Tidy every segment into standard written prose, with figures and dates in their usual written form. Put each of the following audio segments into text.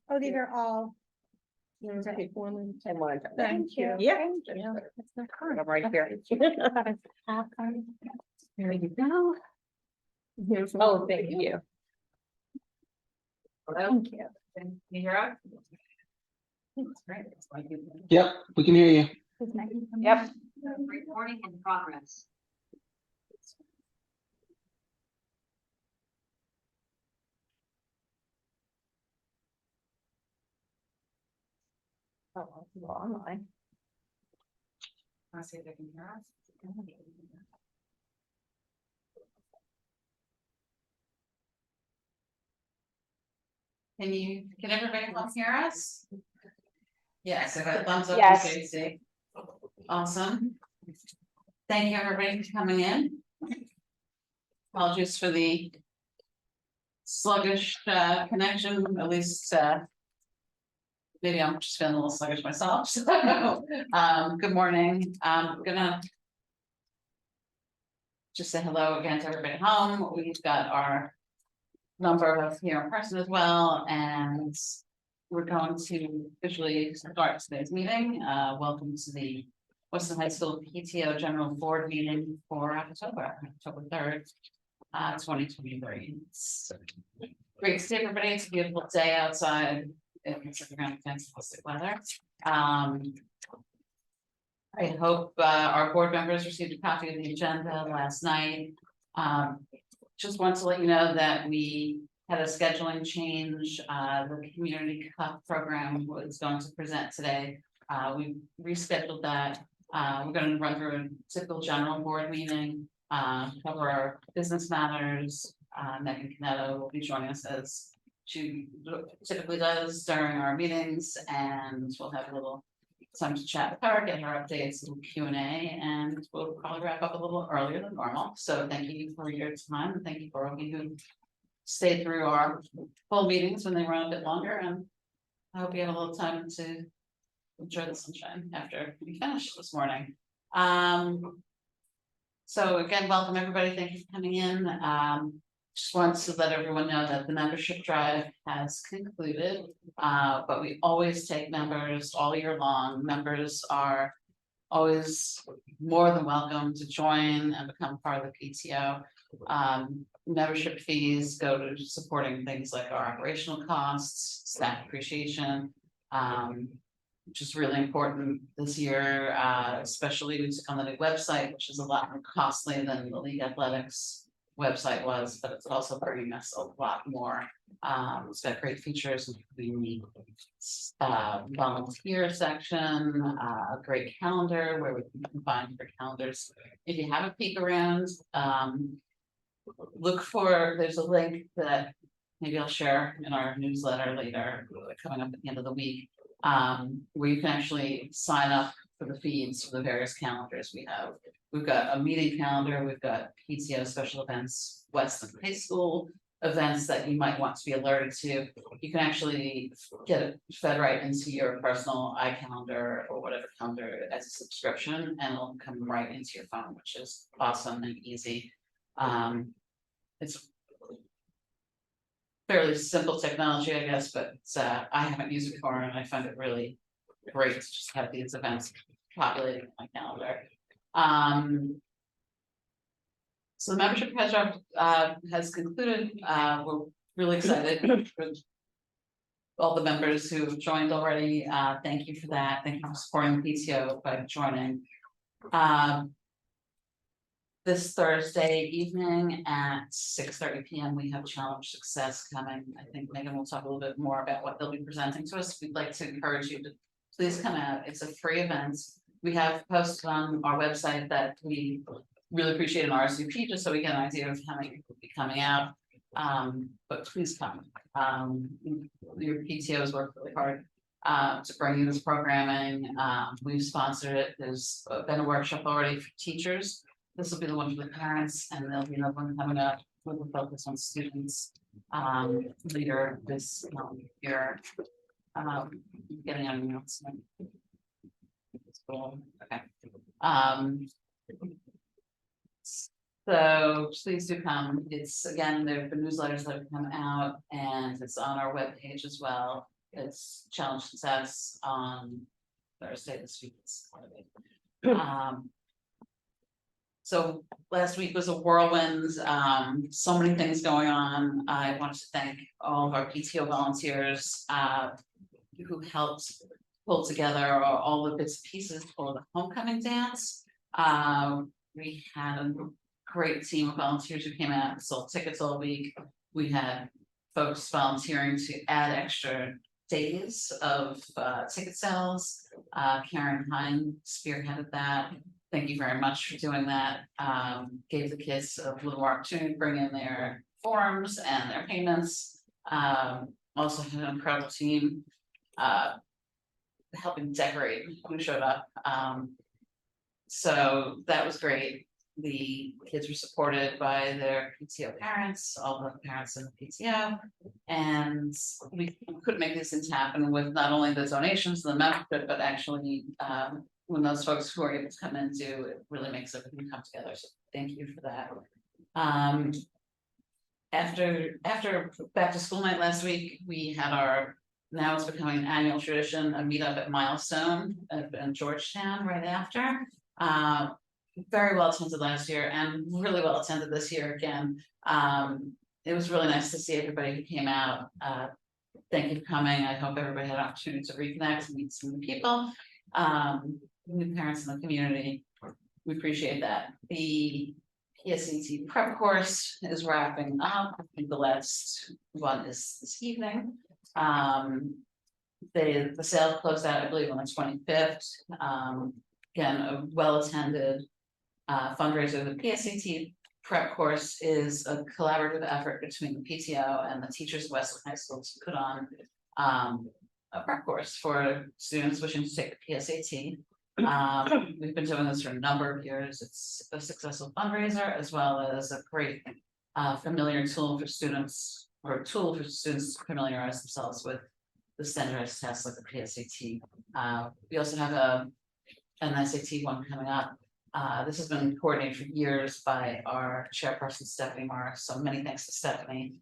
Oh, these are all. Take one. Thank you. Yeah. That's no I'm right here. There you go. Oh, thank you. Thank you. Can you hear us? Yep, we can hear you. Yep. Recording in progress. Oh, well, online. Let's see if they can hear us. Can everybody else hear us? Yes, if a thumbs up. Yes. You say safe. Awesome. Thank you, everybody, for coming in. Apologies for the sluggish connection, at least maybe I'm just feeling a little sluggish myself. So, good morning. I'm gonna just say hello again to everybody at home. We've got our number of us here in person as well, and we're going to officially start today's meeting. Welcome to the Weston High School PTO General Board meeting for October 3rd, 2023. It's great to see everybody. It's a beautiful day outside. It's around fantastic weather. I hope our board members received a copy of the agenda last night. Just want to let you know that we had a scheduling change. The Community Cup program was going to present today. We rescheduled that. We're going to run through a typical general board meeting, cover our business matters. Megan Canetto will be joining us as she typically does during our meetings, and we'll have a little time to chat with her, get her updates, little Q&A, and we'll probably wrap up a little earlier than normal. So thank you for your time, and thank you for all of you who stayed through our full meetings when they run a bit longer, and I hope you have a little time to enjoy the sunshine after we finish this morning. So again, welcome everybody. Thank you for coming in. Just want to let everyone know that the membership drive has concluded, but we always take members all year long. Members are always more than welcome to join and become part of the PTO. Membership fees go to supporting things like our operational costs, staff appreciation, which is really important this year, especially we took on the new website, which is a lot more costly than the League Athletics website was, but it's also bringing us a lot more. It's got great features, including the volunteer section, a great calendar where we can combine different calendars. If you have a peek around, look for, there's a link that maybe I'll share in our newsletter later, coming up at the end of the week, where you can actually sign up for the feeds for the various calendars we have. We've got a meeting calendar, we've got PTO special events, Weston High School events that you might want to be alerted to. You can actually get it fed right into your personal iCalendar or whatever calendar as a subscription, and it'll come right into your phone, which is awesome and easy. It's fairly simple technology, I guess, but I haven't used it before, and I find it really great to just have these events populating my calendar. So the membership has concluded. We're really excited for all the members who have joined already. Thank you for that. Thank you for supporting the PTO by joining. This Thursday evening at 6:30 p.m. we have Challenge Success coming. I think Megan will talk a little bit more about what they'll be presenting to us. We'd like to encourage you to please come out. It's a free event. We have posted on our website that we really appreciate an RSVP just so we get an idea of how many people will be coming out. But please come. Your PTOs work really hard to bring you this programming. We've sponsored it. There's been a workshop already for teachers. This will be the one for the parents, and there'll be another one coming up with a focus on students later this year. Getting an announcement. Okay. So please do come. It's again, there have been newsletters that have come out and it's on our webpage as well. It's Challenge Success on Thursday this week. So last week was a whirlwind, so many things going on. I want to thank all of our PTO volunteers who helped pull together all the bits and pieces for the homecoming dance. We had a great team of volunteers who came out and sold tickets all week. We had folks volunteering to add extra days of ticket sales. Karen Hine spearheaded that. Thank you very much for doing that. Gave the kids a little more opportunity to bring in their forms and their payments. Also had an incredible team helping decorate who showed up. So that was great. The kids were supported by their PTO parents, all the parents in the PTO. And we could make these things happen with not only the donations and the membership, but actually when those folks who are able to come in do, it really makes everything come together. So thank you for that. After back to school night last week, we had our, now it's becoming an annual tradition, a meetup at Milestone in Georgetown right after. Very well attended last year and really well attended this year again. It was really nice to see everybody who came out. Thank you for coming. I hope everybody had an opportunity to reconnect and meet some new people, new parents in the community. We appreciate that. The PSAT prep course is wrapping up. I think the last one is this evening. The sale closed out, I believe, on the 25th. Again, a well-attended fundraiser. The PSAT prep course is a collaborative effort between the PTO and the teachers of Westwood High School to put on a prep course for students wishing to take the PSAT. We've been doing this for a number of years. It's a successful fundraiser as well as a great familiar tool for students, or a tool for students to familiarize themselves with the standardized tests like the PSAT. We also have an SAT one coming up. This has been coordinated for years by our chairperson, Stephanie Morris. So many thanks to Stephanie.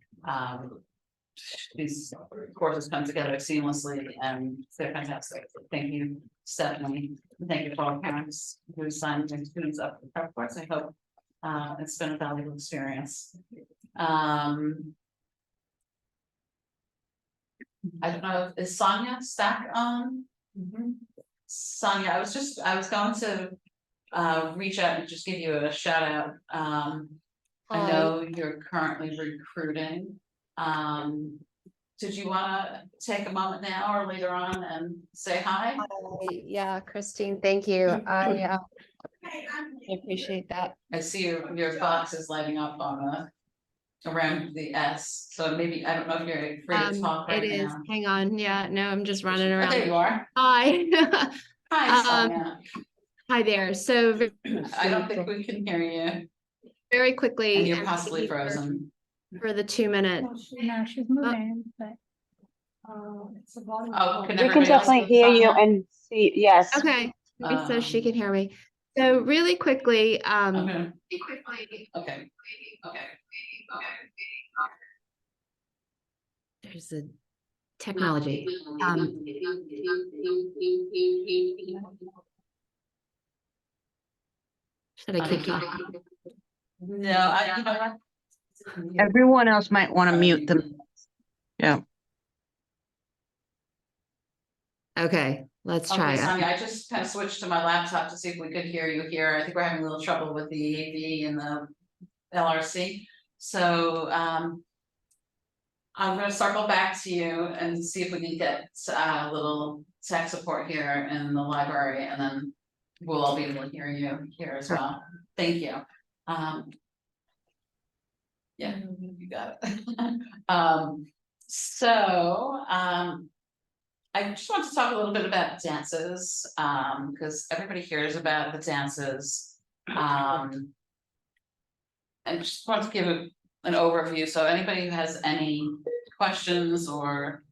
These courses come together seamlessly and they're fantastic. Thank you, Stephanie. Thank you to all parents who signed their students up for the prep course. I hope it's been a valuable experience. I don't know, is Sonia Stack on? Sonia, I was going to reach out and just give you a shout out. I know you're currently recruiting. Did you want to take a moment now or later on and say hi? Yeah, Christine, thank you. I appreciate that. I see your box is lighting up on around the S, so maybe, I don't know if you're free to talk right It is. now. Hang on. Yeah, no, I'm just running Oh, there around. you are. Hi. Hi, Sonia. Hi there. So I don't think we can hear you, very quickly, and you're and possibly thank you frozen. for the 2 minutes. No, she's moving, but. It's the bottom. Oh, can We can everybody else definitely hear you Sonia? and see, yes. Okay, maybe so she can hear me. So really quickly, I'm gonna, okay. there's the technology. Should I keep talking? No, you know what? Everyone else might want to mute them. Yeah. Okay, let's try Okay, it. Sonia, I just kind of switched to my laptop to see if we could hear you here. I think we're having a little trouble with the AV and the LRC. So I'm gonna circle back to you and see if we can get a little tech support here in the library, and then we'll all be able to hear you here as well. Thank you. Yeah, you got it. I just want to talk a little bit about dances, because everybody hears about the dances. And just want to give an overview, so anybody who has any questions or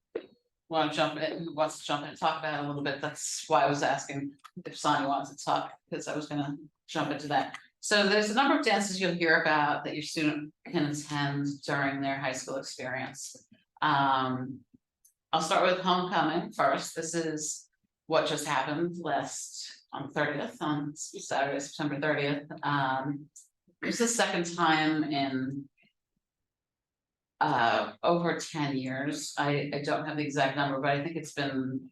wants to jump in and talk about it a little bit, that's why I was asking if Sonia wants to talk, because I was gonna jump into that. So there's a number of dances you'll hear about that your student can attend during their high school experience. I'll start with homecoming first. This is what just happened on 30th, on Saturday, September 30th. It's the second time in over 10 years. I don't have the exact number, but I think it's been,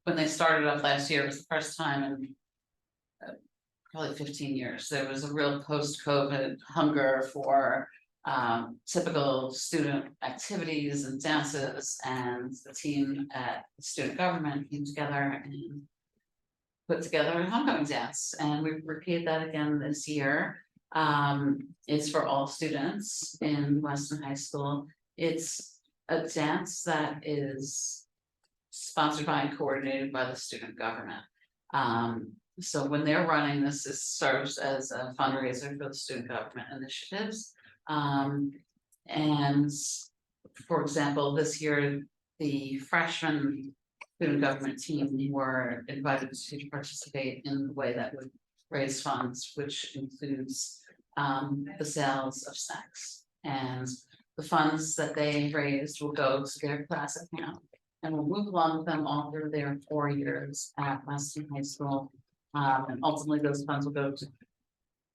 when they started up last year, it was the first time in probably 15 years. There was a real post-COVID hunger for typical student activities and dances, and the team at student government came together and put together a homecoming dance, and we repeated that again this year. It's for all students in Weston High School. It's a dance that is sponsored by and coordinated by the student government. So when they're running this, it serves as a fundraiser for the student government initiatives. And for example, this year, the freshman student government team were invited to participate in the way that would raise funds, which includes the sales of snacks. And the funds that they raised will go to their class account and will move along with them all through their 4 years at Weston High School. And ultimately, those funds will go to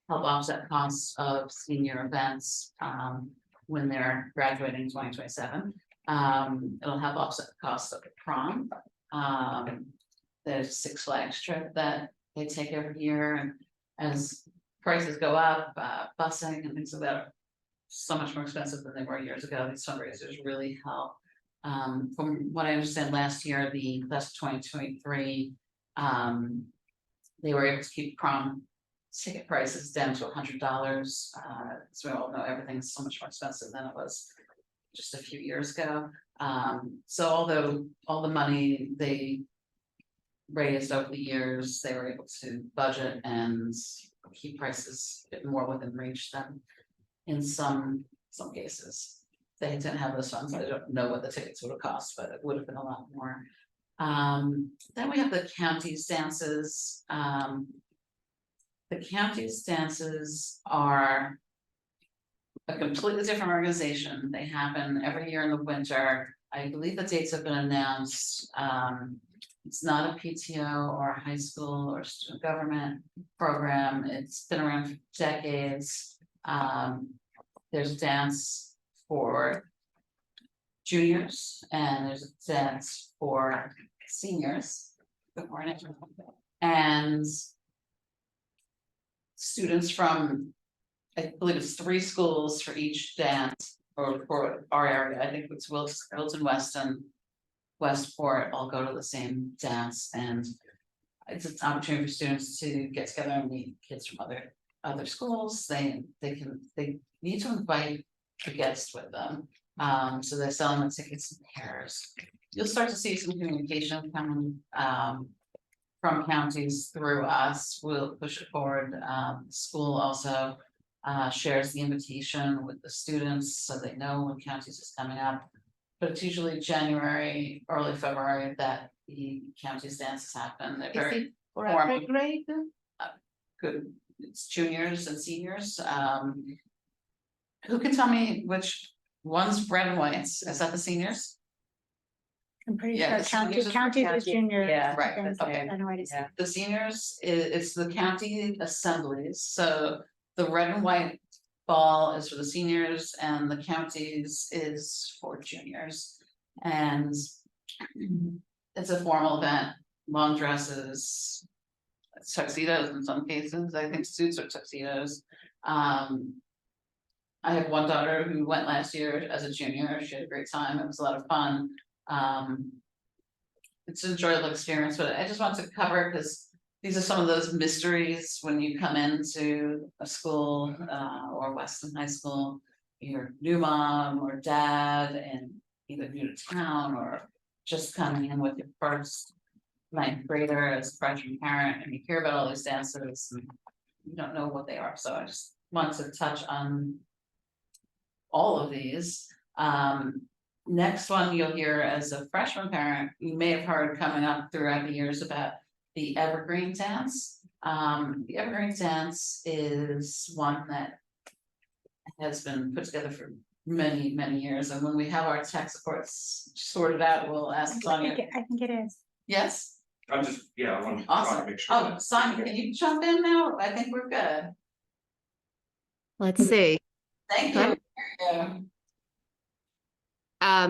help offset costs of senior events when they're graduating in 2027. It'll help offset the cost of the prom. There's Six Flags trip that they take every year, and as prices go up, busing and things like that are so much more expensive than they were years ago. These fundraisers really help. From what I understand, last year, the class of 2023, they were able to keep prom ticket prices down to $100. So we all know everything's so much more expensive than it was just a few years ago. So although all the money they raised over the years, they were able to budget and keep prices a bit more within reach than in some cases. They didn't have those funds. I don't know what the tickets would have cost, but it would have been a lot more. Then we have the county's dances. The county's dances are a completely different organization. They happen every year in the winter. I believe the dates have been announced. It's not a PTO or a high school or student government program. It's been around for decades. There's dance for juniors and there's a dance for seniors. Good morning. And students from, I believe it's 3 schools for each dance, or for our area. I think it's Wilton, Weston, Westport all go to the same dance, and it's an opportunity for students to get together and meet kids from other schools. They need to invite the guests with them. So they're selling the tickets in pairs. You'll start to see some communication coming from counties through us. We'll push it forward. School also shares the invitation with the students so they know when counties is coming up. But it's usually January, early February that the county's dances happen. They're very formal. Grade? Good. It's juniors and seniors. Who can tell me which one's red and whites? Is that the seniors? I'm pretty Yeah, sure the seniors county are is junior. Yeah, right, and okay. I know what it is. The seniors, it's the county assemblies. So the red and white ball is for the seniors and the counties is for juniors. And it's a formal event, long dresses, tuxedos in some cases. I think suits or tuxedos. I have one daughter who went last year as a junior. She had a great time. It was a lot of fun. It's an enjoyable experience, but I just want to cover because these are some of those mysteries when you come into a school or Weston High School. You're new mom or dad and either new to town or just coming in with your first 9th grader as a freshman parent, and you hear about all these dances and you don't know what they are. So I just want to touch on all of these. Next one you'll hear as a freshman parent, you may have heard coming up throughout the years about the Evergreen Dance. The Evergreen Dance is one that has been put together for many, many years, and when we have our tech supports sorted out, we'll ask Sonia. I think it is. Yes, I'm just, yeah, I want to try awesome. to make sure. Oh, Sonia, can you jump in now? I think we're good. Let's see. Thank Huh? you. Yeah.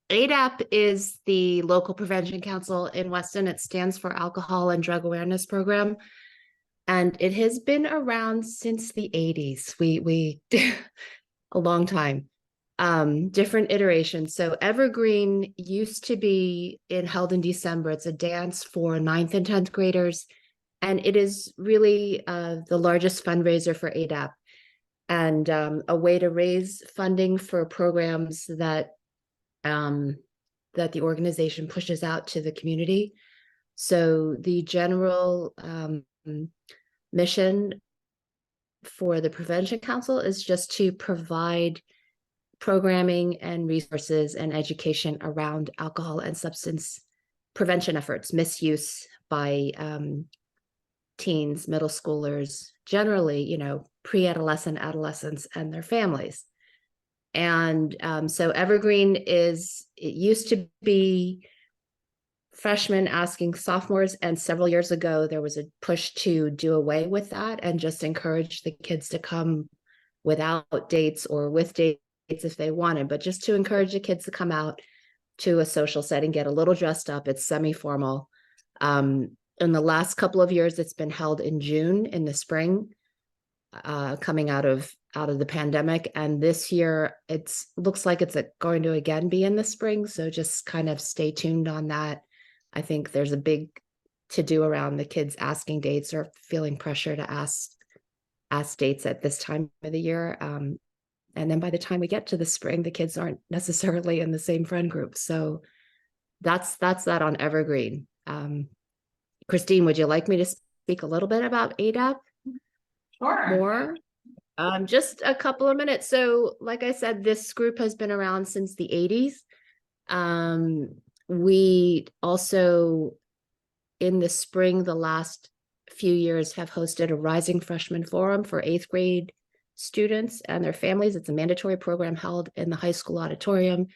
ADAP is the local prevention council in Weston. It stands for Alcohol and Drug Awareness Program. And it has been around since the 80s. We a long time. Different iterations. So Evergreen used to be held in December. It's a dance for 9th and 10th graders. And it is really the largest fundraiser for ADAP, and a way to raise funding for programs that that the organization pushes out to the community. So the general mission for the Prevention Council is just to provide programming and resources and education around alcohol and substance prevention efforts, misuse by teens, middle schoolers, generally, pre-adolescent, adolescents, and their families. And so Evergreen it used to be freshmen asking sophomores, and several years ago, there was a push to do away with that and just encourage the kids to come without dates or with dates if they wanted, but just to encourage the kids to come out to a social setting, get a little dressed up. It's semi-formal. In the last couple of years, it's been held in June in the spring, coming out of the pandemic. And this year, looks like it's going to again be in the spring. So just kind of stay tuned on that. I think there's a big to-do around the kids asking dates or feeling pressure to ask dates at this time of the year. And then by the time we get to the spring, the kids aren't necessarily in the same friend group. So that's that on Evergreen. Christine, would you like me to speak a little bit about ADAP? Sure. More? Just a couple of minutes. So like I said, this group has been around since the 80s. We also, in the spring, the last few years, have hosted a Rising Freshman Forum for 8th grade students and their families. It's a mandatory program held in the high school auditorium,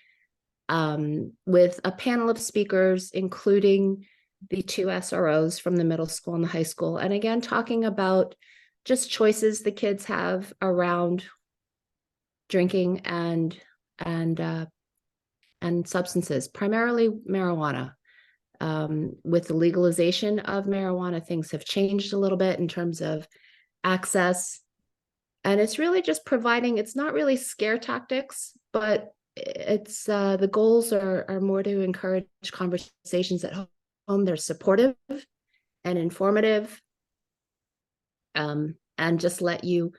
with a panel of speakers, including the 2 SROs from the middle school and the high school. And again, talking about just choices the kids have around drinking and substances, primarily marijuana. With the legalization of marijuana, things have changed a little bit in terms of access. And it's really just providing, it's not really scare tactics, but it's the goals are more to encourage conversations at home. They're supportive and informative, and just let you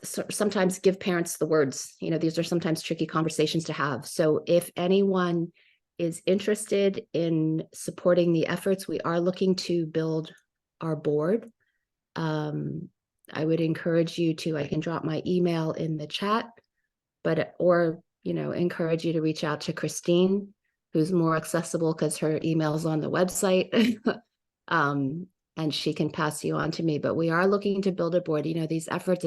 sometimes give parents the words. These are sometimes tricky conversations to have. So if anyone is interested in supporting the efforts, we are looking to build our board. I would encourage you to, I can drop my email in the chat, or encourage you to reach out to Christine, who's more accessible because her email is on the website. And she can pass you on to me. But we are looking to build a board. These efforts,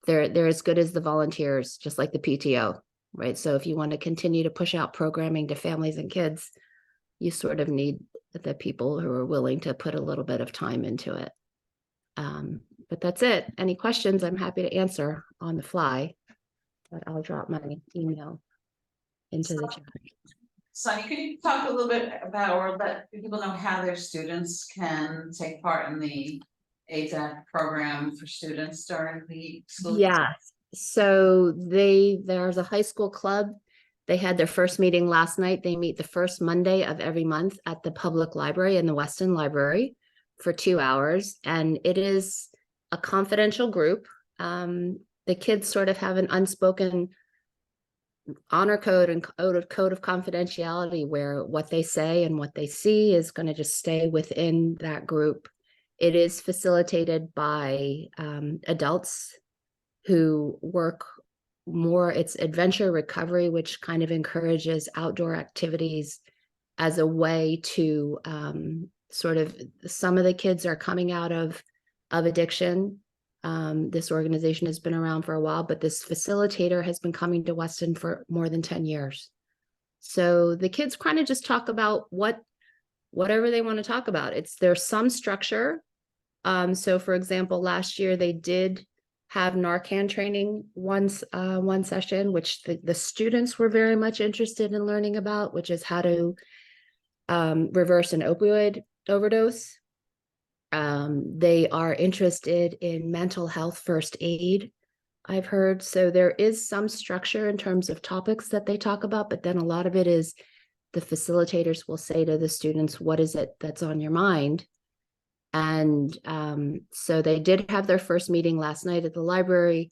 they're as good as the volunteers, just like the PTO, right? So if you want to continue to push out programming to families and kids, you sort of need the people who are willing to put a little bit of time into it. But that's it. Any questions, I'm happy to answer on the fly, but I'll drop my email into the chat. Sonia, could you talk a little bit about, or let people know how their students can take part in the ADAP program for students during the school year? Yeah, so there's a high school club. They had their first meeting last night. They meet the first Monday of every month at the public library in the Weston Library for 2 hours. And it is a confidential group. The kids sort of have an unspoken honor code and code of confidentiality, where what they say and what they see is going to just stay within that group. It is facilitated by adults who work more, it's adventure recovery, which kind of encourages outdoor activities as a way to sort of some of the kids are coming out of addiction. This organization has been around for a while, but this facilitator has been coming to Weston for more than 10 years. So the kids kind of just talk about whatever they want to talk about. There's some structure. So for example, last year they did have Narcan training one session, which the students were very much interested in learning about, which is how to reverse an opioid overdose. They are interested in mental health first aid, I've heard. So there is some structure in terms of topics that they talk about, but then a lot of it is the facilitators will say to the students, what is it that's on your mind? And so they did have their first meeting last night at the library.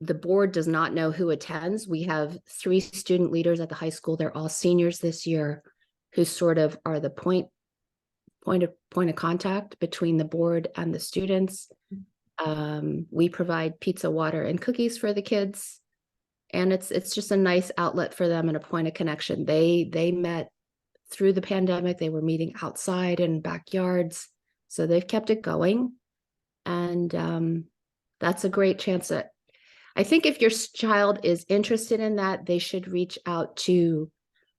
The board does not know who attends. We have 3 student leaders at the high school. They're all seniors this year, who sort of are the point of contact between the board and the students. We provide pizza, water, and cookies for the kids, and it's just a nice outlet for them and a point of connection. They met through the pandemic. They were meeting outside in backyards, so they've kept it going, and that's a great chance. That I think if your child is interested in that, they should reach out to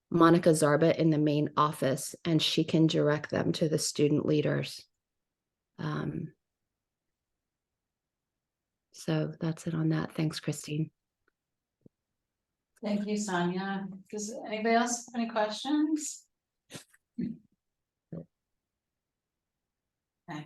Monica Zarba in the main office, and she can direct them to the student leaders. So that's it on that. Thanks, Christine. Thank you, Sonia. Does anybody else have any questions? Okay.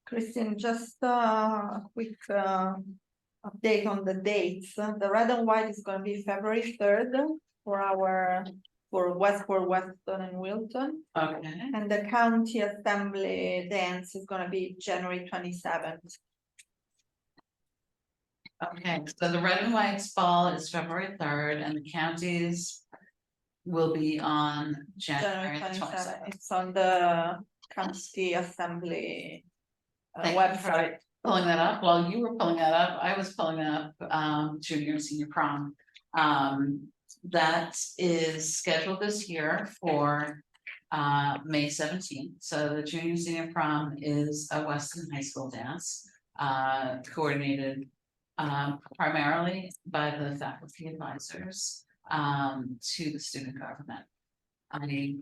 Christine, just a quick update on the dates. The red and white is gonna be February 3rd for Westport, Weston and Wilton. Okay. And the county assembly dance is gonna be January 27th. Okay, so the red and white ball is February 3rd, and the counties will be on January January 27th. 27th. It's on the county assembly Thank you for website. pulling that up. While you were pulling that up, I was pulling up junior and senior prom. That is scheduled this year for May 17th. So the junior and senior prom is a Weston High School dance, coordinated primarily by the faculty advisors to the student government. I know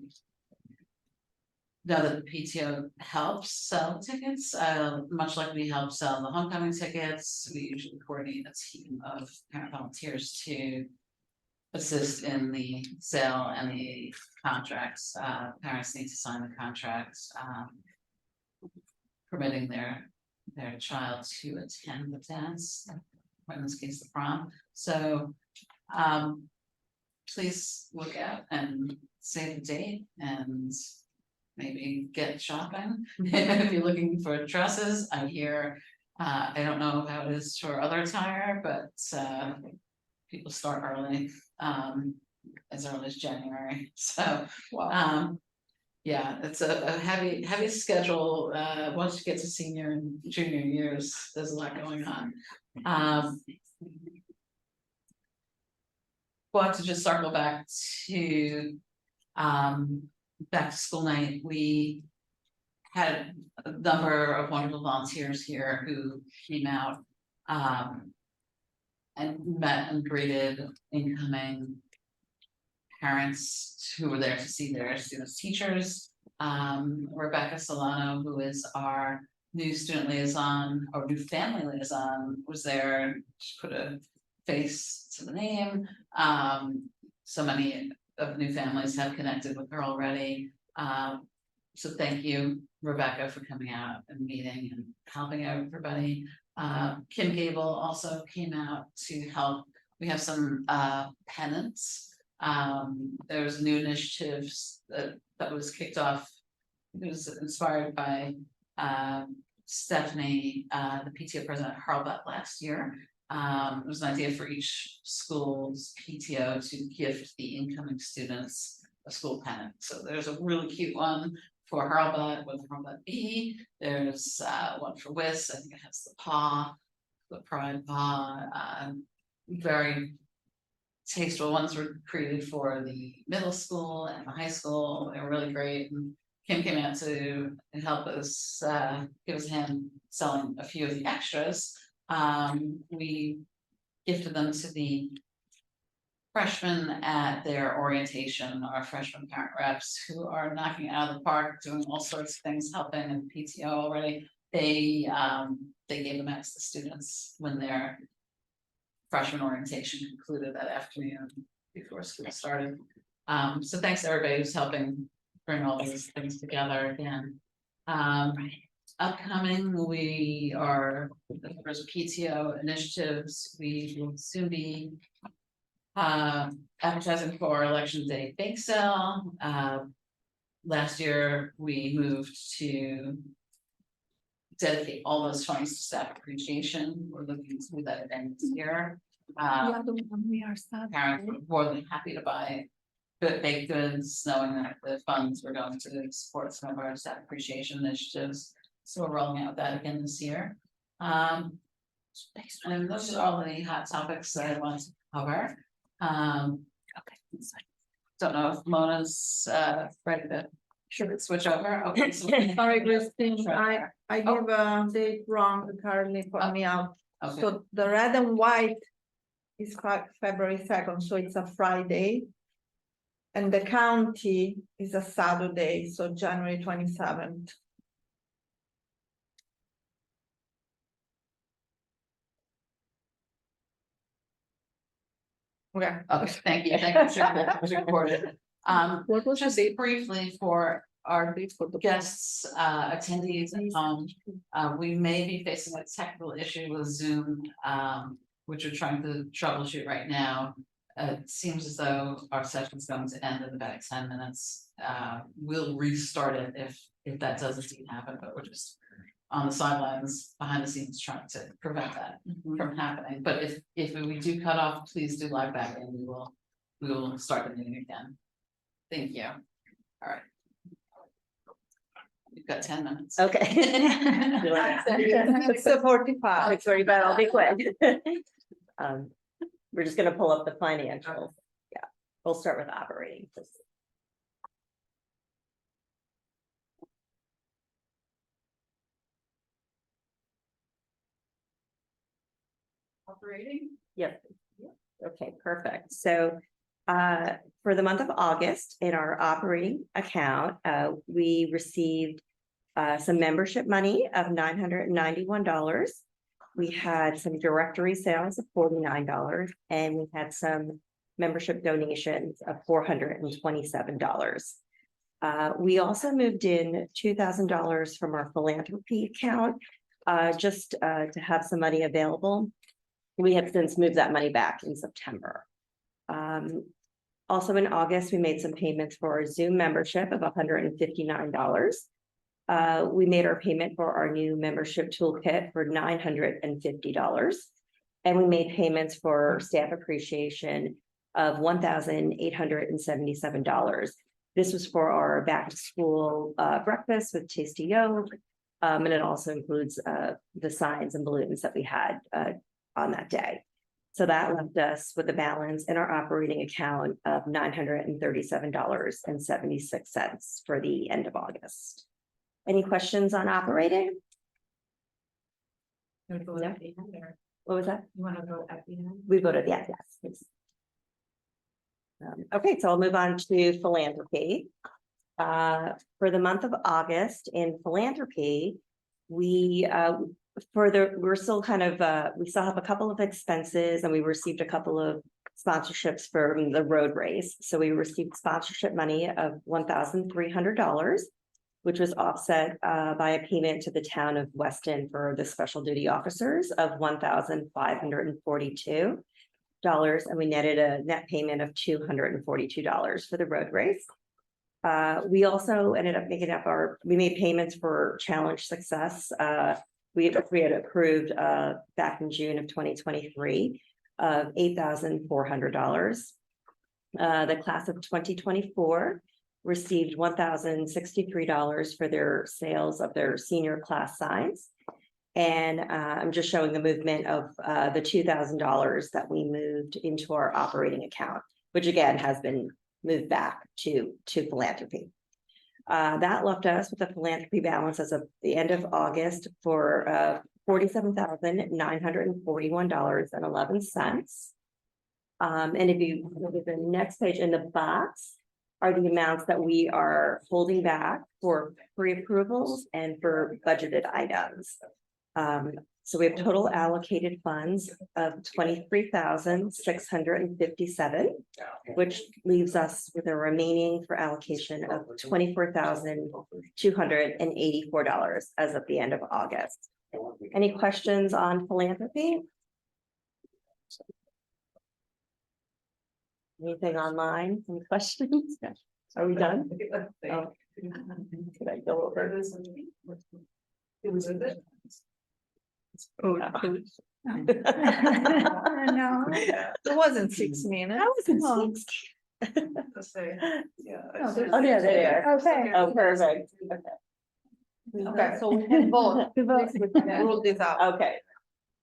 that the PTO helps sell tickets, much like we help sell the homecoming tickets. We usually coordinate a team of parent volunteers to assist in the sale and the contracts. Parents need to sign the contracts, permitting their child to attend the dance, or in this case, the prom. So please look out and save the date and maybe get shopping. If you're looking for dresses, I'm here. I don't know how it is for other attire, but people start early, as early as January. So yeah, it's a heavy schedule. Once you get to senior and junior years, there's a lot going on. Want to just circle back to back to school night. We had a number of wonderful volunteers here who came out and met and greeted incoming parents who were there to see their students' teachers. Rebecca Solano, who is our new student liaison or new family liaison, was there. She put a face to the name. So many of the new families have connected with her already. So thank you, Rebecca, for coming out and meeting and helping out everybody. Kim Gable also came out to help. We have some pennants. There was a new initiative that was kicked off. It was inspired by Stephanie, the PTO president at Hurlbut last year. It was an idea for each school's PTO to gift the incoming students a school pennant. So there's a really cute one for Hurlbut with Hurlbut B. There's one for WIS. I think it has the paw, the pride paw. Very tasteful ones were created for the middle school and the high school. They're really great. And Kim came out to help us, give us a hand selling a few of the extras. We gifted them to the freshmen at their orientation, our freshman parent reps who are knocking it out of the park, doing all sorts of things, helping in PTO already. They gave them out to the students when their freshman orientation concluded that afternoon before school started. So thanks to everybody who's helping bring all these things together again. Upcoming, we are, there's PTO initiatives, we will soon be advertising for our election day bake sale. Last year, we moved to dedicate all those funds to staff appreciation. We're looking to do that again this year. We are sad. Parents were more than happy to buy baked goods, knowing that the funds were going to support some of our staff appreciation initiatives. So we're rolling out that again this year. And those are all the hot topics that I want to cover. Don't know if Mona's ready to switch over. Okay, so Sorry, Christine, I Oh. give a date wrong, currently put me out. okay. So the red and white is February 2nd, so it's a Friday. And the county is a Saturday, so January 27th. Okay. Okay, thank you, that was recorded. What was Just briefly for our guests, attendees at home, we may be facing a technical issue with Zoom, which we're trying to troubleshoot right now. It seems as though our session's going to end in about 10 minutes. We'll restart it if that does indeed happen, but we're just on the sidelines, behind the scenes, trying to prevent that from happening. But if we do cut off, please do log back in. We will start the meeting again. Thank you. All right. We've got 10 minutes. Okay. It's a 45. It's very bad, I'll be quick. We're just gonna pull up the financials. Yeah, we'll start with operating. Operating. Yep. Okay, perfect. So for the month of August, in our operating account, we received some membership money of $991. We had some directory sales of $49, and we had some membership donations of $427. We also moved in $2,000 from our philanthropy account, just to have some money available. We have since moved that money back in September. Also in August, we made some payments for our Zoom membership of $159. We made our payment for our new membership toolkit for $950. And we made payments for staff appreciation of $1,877. This was for our back to school breakfast with Tasty Yolk. And it also includes the signs and balloons that we had on that day. So that left us with a balance in our operating account of $937.76 for the end of August. Any questions on operating? No. What was that? You want to go at the end? We voted yes, please. Okay, so I'll move on to philanthropy. For the month of August in philanthropy, we still kind of we still have a couple of expenses, and we received a couple of sponsorships for the road race. So we received sponsorship money of $1,300, which was offset by a payment to the town of Weston for the special duty officers of $1,542. And we netted a net payment of $242 for the road race. We also ended up we made payments for challenge success. We had approved back in June of 2023 of $8,400. The class of 2024 received $1,063 for their sales of their senior class signs. And I'm just showing the movement of the $2,000 that we moved into our operating account, which again has been moved back to philanthropy. That left us with a philanthropy balance as of the end of August for $47,941.11. And if you look at the next page in the box are the amounts that we are holding back for pre-approvals and for budgeted items. So we have total allocated funds of 23,657, which leaves us with a remaining for allocation of $24,284 as of the end of August. Any questions on philanthropy? Anything online? Any questions? Are we done? Oh. Could I go over this? It was a bit. Oh, No, it wasn't 6 minutes. That wasn't Oh. six. Yeah. Oh, yeah, there they are. Okay. Oh, perfect. Okay. Okay, so we can vote. Rule this out. Okay.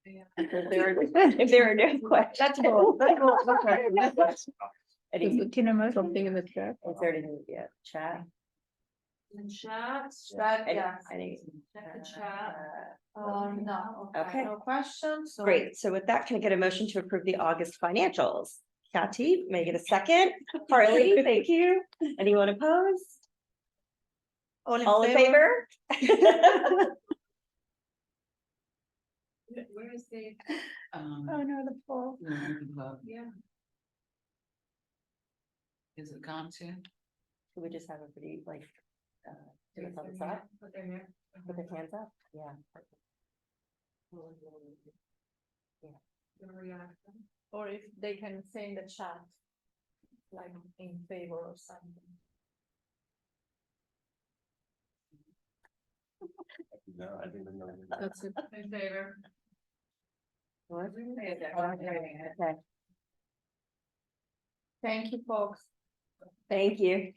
If there are no questions. Let's vote. Let's vote. Okay. Any, Something in the chat. is there any, chat? Chat, Any- yes. any- Check the chat. No. Okay. No questions. So- Great, so with that, can I get a motion to approve the August financials? Kathy, may I get a second? Harley, thank you. Anyone opposed? All in favor? Where is the? no, the poll. Yeah. Is it gone to? Should we just have a pretty like, do a thumbs up, put their hands up? Yeah. Or if they can say in the chat, like in favor or something. No, I didn't know. That's it. In favor. Okay, Thank you, folks. thank you.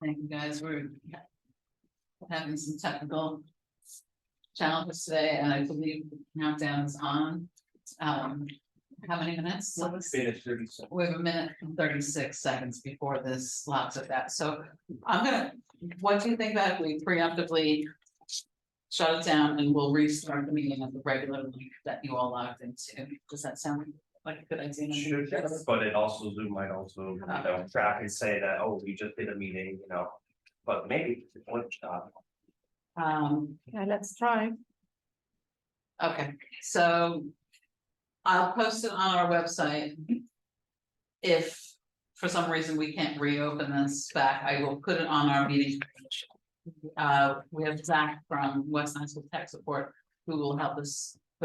Thank you, guys. We're having some technical challenges today, and I believe the countdown is on. How many minutes? Minute 37. We have a minute and 36 seconds before this locks at that. So I'm gonna, what do you think that if we preemptively shut it down and we'll restart the meeting at the regular link that you all logged into? Does that sound like a good idea? Should, but it also, Zoom might also, track and say that, oh, we just did a meeting, but maybe. Yeah, let's try. Okay, so I'll post it on our website. If for some reason we can't reopen this back, I will put it on our meeting page. We have Zach from West Nile Tech Support who will help us